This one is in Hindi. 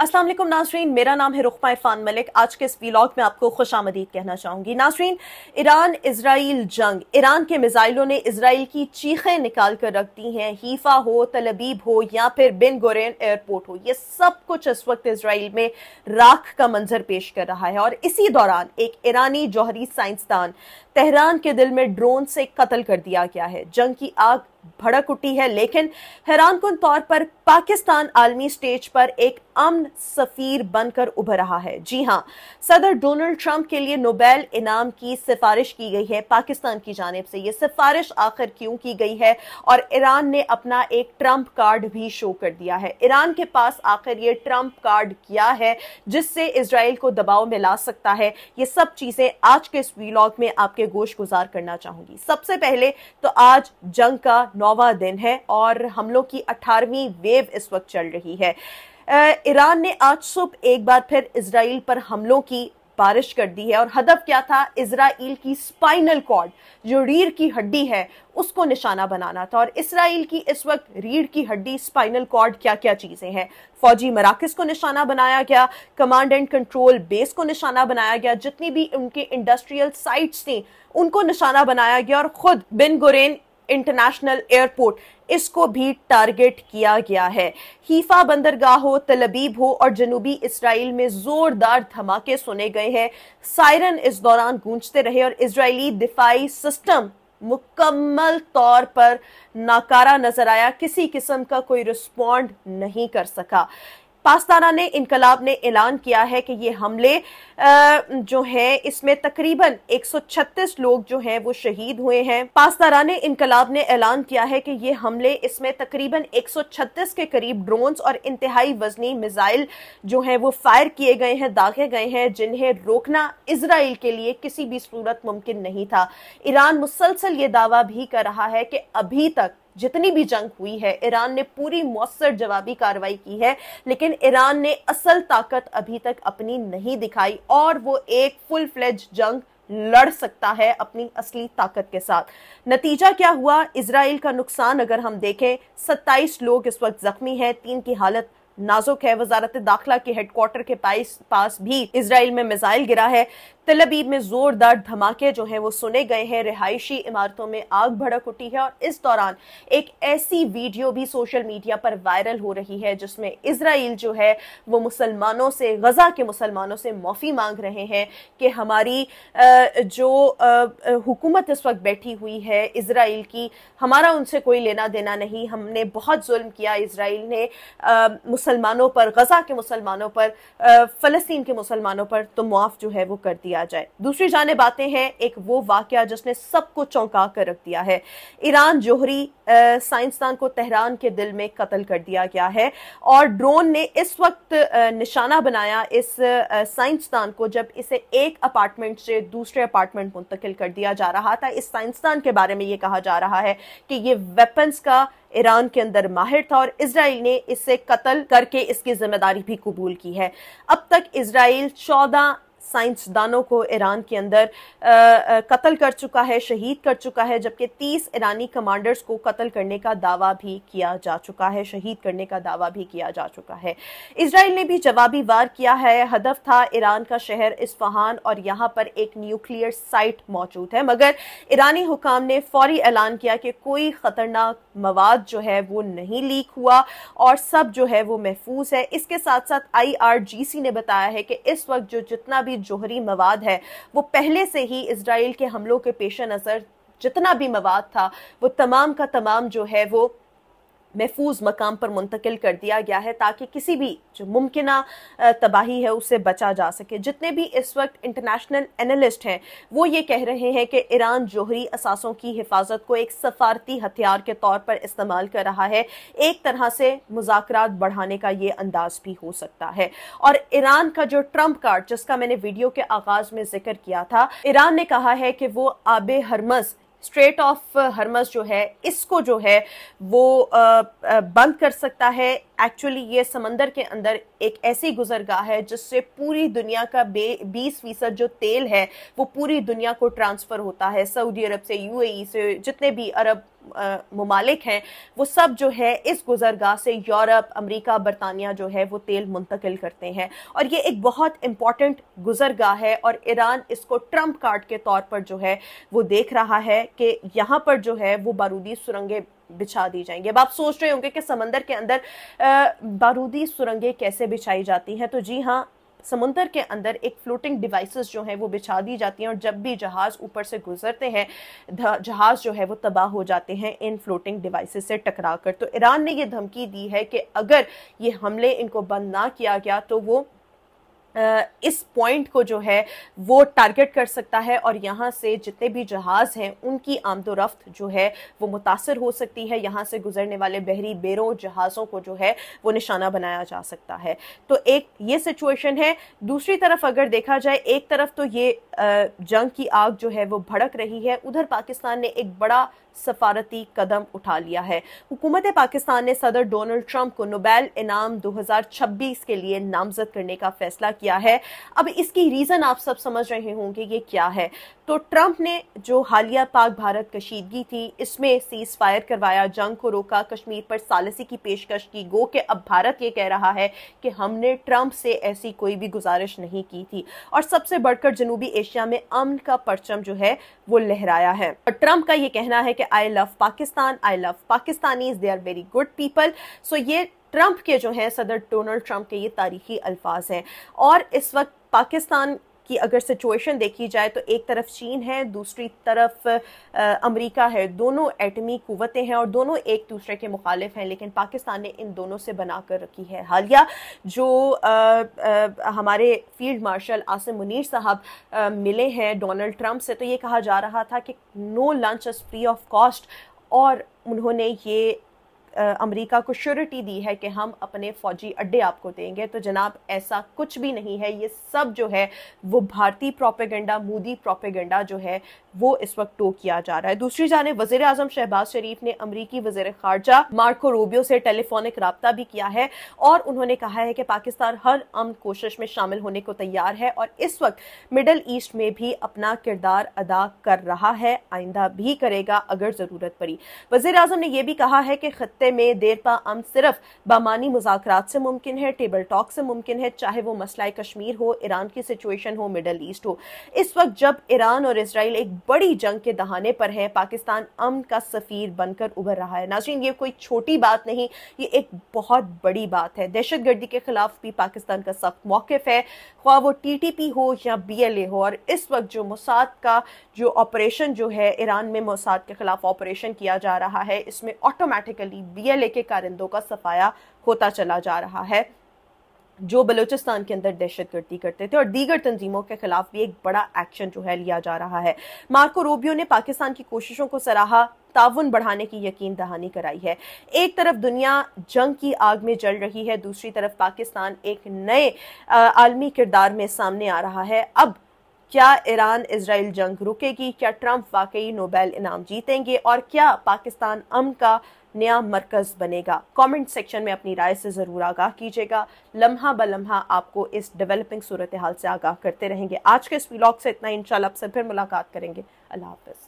अस्सलाम वालेकुम नाज़रीन, मेरा नाम है रुखमा इरफान मलिक। आज के इस व्लॉग में आपको खुशामदीद कहना चाहूंगी। नाज़रीन, ईरान इजराइल जंग, ईरान के मिसाइलों ने इजराइल की चीखें निकाल कर रख दी हैं। हीफा हो, तलबीब हो या फिर बिन गुरैन एयरपोर्ट हो, ये सब कुछ इस वक्त इजराइल में राख का मंजर पेश कर रहा है। और इसी दौरान एक ईरानी जौहरी साइंसदान तेहरान के दिल में ड्रोन से कत्ल कर दिया गया है। जंग की आग भड़क उठी है, लेकिन हैरानकुन तौर पर पाकिस्तान आलमी स्टेज पर एक अमन सफीर बनकर उभर रहा है। जी हां, सदर डोनाल्ड ट्रंप के लिए नोबेल इनाम की सिफारिश की गई है पाकिस्तान की जानिब से। यह सिफारिश आखिर क्यों की गई है? और ईरान ने अपना एक ट्रंप कार्ड भी शो कर दिया है। ईरान के पास आखिर ये ट्रंप कार्ड क्या है जिससे इजराइल को दबाव में ला सकता है? ये सब चीजें आज के इस व्लॉग में आपके गोश गुजार करना चाहूंगी। सबसे पहले तो आज जंग का 9वां दिन है और हमलों की 18वीं वेव इस वक्त चल रही है। ईरान ने आज सुबह एक बार फिर इजराइल पर हमलों की बारिश कर दी है और हदफ क्या था? इजराइल की स्पाइनल कॉर्ड, जो रीढ़ की हड्डी है, उसको निशाना बनाना था। और इजराइल की इस वक्त रीढ़ की हड्डी, स्पाइनल कॉर्ड क्या क्या चीजें हैं? फौजी मराकज को निशाना बनाया गया, कमांड एंड कंट्रोल बेस को निशाना बनाया गया, जितनी भी उनके इंडस्ट्रियल साइट्स थी उनको निशाना बनाया गया और खुद बिन गुरैन इंटरनेशनल एयरपोर्ट, इसको भी टारगेट किया गया है। हीफा बंदरगाह हो, तलबीब हो और जनूबी इसराइल में जोरदार धमाके सुने गए हैं। सायरन इस दौरान गूंजते रहे और इजरायली दिफाई सिस्टम मुकम्मल तौर पर नाकारा नजर आया। किसी किस्म का कोई रिस्पॉन्ड नहीं कर सका। पास्ताना ने इनकलाब ने ऐलान किया है कि ये हमले जो है इसमें तकरीबन 136 लोग जो हैं वो शहीद हुए हैं। पास्ताना ने इनकलाब ने ऐलान किया है कि ये हमले इसमें तकरीबन 136 के करीब ड्रोन्स और इंतहाई वजनी मिसाइल जो हैं वो फायर किए गए हैं, दागे गए हैं, जिन्हें रोकना इजराइल के लिए किसी भी सूरत मुमकिन नहीं था। ईरान मुसलसल ये दावा भी कर रहा है कि अभी तक जितनी भी जंग हुई है ईरान ने पूरी मौसर जवाबी कार्रवाई की है, लेकिन ईरान ने असल ताकत अभी तक अपनी नहीं दिखाई और वो एक फुल फ्लेज जंग लड़ सकता है अपनी असली ताकत के साथ। नतीजा क्या हुआ? इजराइल का नुकसान अगर हम देखें, 27 लोग इस वक्त जख्मी हैं, 3 की हालत नाजुक है। वजारत दाखिला के हेडक्वार्टर के पास भी इजराइल में मिसाइल गिरा है। तलबीब में जोरदार धमाके जो हैं वो सुने गए हैं। रिहायशी इमारतों में आग भड़क उठी है और इस दौरान एक ऐसी वीडियो भी सोशल मीडिया पर वायरल हो रही है जिसमें इजराइल जो है वो मुसलमानों से, गजा के मुसलमानों से माफी मांग रहे हैं कि हमारी जो हुकूमत इस वक्त बैठी हुई है इजराइल की, हमारा उनसे कोई लेना देना नहीं, हमने बहुत जुल्म किया इजराइल ने मुसलमानों पर, गजा के मुसलमानों पर, फलस्तीन के मुसलमानों पर, तो मुआफ जो है वो कर दिया जाए। दूसरी जानिब आते हैं एक वो वाकया जिसने सबको चौंका कर रख दिया है। ईरान जौहरी साइंसदान को तेहरान के दिल में कत्ल कर दिया गया है और ड्रोन ने इस वक्त निशाना बनाया इस साइंसदान को जब इसे एक अपार्टमेंट से दूसरे अपार्टमेंट मुंतकिल कर दिया जा रहा था। इस साइंसदान के बारे में यह कहा जा रहा है कि ये वेपन्स का ईरान के अंदर माहिर था और इजराइल ने इससे कत्ल करके इसकी जिम्मेदारी भी कबूल की है। अब तक इजराइल 14 साइंसदानों को ईरान के अंदर कत्ल कर चुका है, शहीद कर चुका है, जबकि 30 ईरानी कमांडर्स को कत्ल करने का दावा भी किया जा चुका है, शहीद करने का दावा भी किया जा चुका है। इजराइल ने भी जवाबी वार किया है। हदफ था ईरान का शहर इस्फहान और यहां पर एक न्यूक्लियर साइट मौजूद है, मगर ईरानी हुकाम ने फौरी ऐलान किया कि कोई खतरनाक मवाद जो है वो नहीं लीक हुआ और सब जो है वो महफूज है। इसके साथ साथ IRGC ने बताया है कि इस वक्त जो जितना भी जौहरी मवाद है वो पहले से ही इजराइल के हमलों के पेश नजर जितना भी मवाद था वो तमाम का तमाम जो है वो महफूज मकाम पर मुंतकिल कर दिया गया है ताकि किसी भी जो मुमकिना तबाही है उससे बचा जा सके। जितने भी इस वक्त इंटरनेशनल एनालिस्ट हैं वो ये कह रहे हैं कि ईरान जौहरी असासों की हिफाजत को एक सफारती हथियार के तौर पर इस्तेमाल कर रहा है। एक तरह से मुज़ाकरात बढ़ाने का ये अंदाज भी हो सकता है। और ईरान का जो ट्रंप कार्ड जिसका मैंने वीडियो के आगाज में जिक्र किया था, ईरान ने कहा है कि वो आबे हरमज, स्ट्रेट ऑफ हरमज जो है, इसको जो है वो बंद कर सकता है। एक्चुअली ये समंदर के अंदर एक ऐसी गुजरगाह है जिससे पूरी दुनिया का 20% जो तेल है वो पूरी दुनिया को ट्रांसफर होता है। सऊदी अरब से, UAE से, जितने भी अरब मुमालिक हैं वो सब जो है इस गुजरगाह से यूरोप, अमेरिका, बरतानिया जो है वो तेल मुंतकिल करते हैं और ये एक बहुत इंपॉर्टेंट गुजरगाह है और ईरान इसको ट्रम्प कार्ड के तौर पर जो है वो देख रहा है कि यहाँ पर जो है वो बारूदी सुरंगें बिछा दी जाएंगी। अब आप सोच रहे होंगे कि समंदर के अंदर बारूदी सुरंगें कैसे बिछाई जाती हैं, तो जी हाँ, समुद्र के अंदर एक फ्लोटिंग डिवाइसेस जो हैं वो बिछा दी जाती हैं और जब भी जहाज ऊपर से गुजरते हैं जहाज जो है वो तबाह हो जाते हैं इन फ्लोटिंग डिवाइसेस से टकराकर। तो ईरान ने ये धमकी दी है कि अगर ये हमले इनको बंद ना किया गया तो वो इस पॉइंट को जो है वो टारगेट कर सकता है और यहाँ से जितने भी जहाज हैं उनकी आमदोरफ्त जो है वो मुतासर हो सकती है। यहाँ से गुजरने वाले बहरी बेरों जहाज़ों को जो है वो निशाना बनाया जा सकता है। तो एक ये सिचुएशन है। दूसरी तरफ अगर देखा जाए, एक तरफ तो ये जंग की आग जो है वो भड़क रही है, उधर पाकिस्तान ने एक बड़ा सफारती कदम उठा लिया है। हुकूमत पाकिस्तान ने सदर डोनाल्ड ट्रंप को नोबेल इनाम 2026 के लिए नामजद करने का फैसला किया है। अब इसकी रीजन आप सब समझ रहे होंगे ये क्या है। तो ट्रंप ने जो हालिया पाक भारत कशीदगी थी इसमें सीज फायर करवाया, जंग को रोका, कश्मीर पर सालिसी की पेशकश की, गो कि अब भारत ये कह रहा है कि हमने ट्रंप से ऐसी कोई भी गुजारिश नहीं की थी और सबसे बढ़कर जनूबी एशिया में अमन का परचम जो है वो लहराया है। और ट्रंप का ये कहना है कि I love Pakistan, I love Pakistanis, they are very good people. So ये ट्रंप के जो है सदर डोनाल्ड ट्रंप के ये तारीखी अल्फाज हैं। और इस वक्त पाकिस्तान की अगर सिचुएशन देखी जाए तो एक तरफ चीन है, दूसरी तरफ अमेरिका है। दोनों एटमी कुव्वतें हैं और दोनों एक दूसरे के मुखालिफ हैं, लेकिन पाकिस्तान ने इन दोनों से बनाकर रखी है। हालिया जो हमारे फील्ड मार्शल आसिम मुनीर साहब मिले हैं डोनाल्ड ट्रंप से, तो ये कहा जा रहा था कि no lunch is free of cost और उन्होंने ये अमेरिका को श्योरिटी दी है कि हम अपने फौजी अड्डे आपको देंगे। तो जनाब ऐसा कुछ भी नहीं है, ये सब जो है वो भारतीय प्रोपेगेंडा, मोदी प्रोपेगेंडा जो है वो इस वक्त टो किया जा रहा है। दूसरी जानिब वज़ीर आज़म शहबाज शरीफ ने अमरीकी वज़ीर ख़ारजा मार्को रूबियो से टेलीफोनिक राब्ता भी किया है और उन्होंने कहा है कि पाकिस्तान हर अमन कोशिश में शामिल होने को तैयार है और इस वक्त मिडल ईस्ट में भी अपना किरदार अदा कर रहा है, आइंदा भी करेगा अगर ज़रूरत पड़ी। वज़ीर आज़म ने यह भी कहा है कि खत्ते में देरपा अमन सिर्फ बामानी मुज़ाकरात से मुमकिन है, टेबल टॉक से मुमकिन है, चाहे वो मसला कश्मीर हो, ईरान की सिचुएशन हो, मिडल ईस्ट हो। इस वक्त जब ईरान और इसराइल एक बड़ी जंग के दहाने पर है, पाकिस्तान अमन का सफीर बनकर उभर रहा है। नाज़रीन, ये कोई छोटी बात नहीं, ये एक बहुत बड़ी बात है। दहशतगर्दी के खिलाफ भी पाकिस्तान का सख्त मौक़िफ़ है, ख्वाह वो टीटीपी हो या BLA हो। और इस वक्त जो मोसाद का जो ऑपरेशन जो है ईरान में मोसाद के खिलाफ ऑपरेशन किया जा रहा है, इसमें ऑटोमेटिकली BLA के कारिंदों का सफाया होता चला जा रहा है जो बलूचिस्तान के अंदर दहशतगर्दी करते थे, और दीगर तंजीमों के खिलाफ भी एक बड़ा एक्शन जो है लिया जा रहा है। मार्को रूबियो ने पाकिस्तान की कोशिशों को सराहा, ताउन बढ़ाने की यकीन दहानी कराई है। एक तरफ दुनिया जंग की आग में जल रही है, दूसरी तरफ पाकिस्तान एक नए आलमी किरदार में सामने आ रहा है। अब क्या ईरान इजराइल जंग रुकेगी? क्या ट्रंप वाकई नोबेल इनाम जीतेंगे? और क्या पाकिस्तान अमन का नया मरकज बनेगा? कमेंट सेक्शन में अपनी राय से जरूर आगाह कीजिएगा। लम्हा ब लम्हा आपको इस डेवलपिंग सूरत हाल से आगाह करते रहेंगे। आज के इस व्लॉग से इतना, इंशाल्लाह आपसे फिर मुलाकात करेंगे। अल्लाह हाफिज।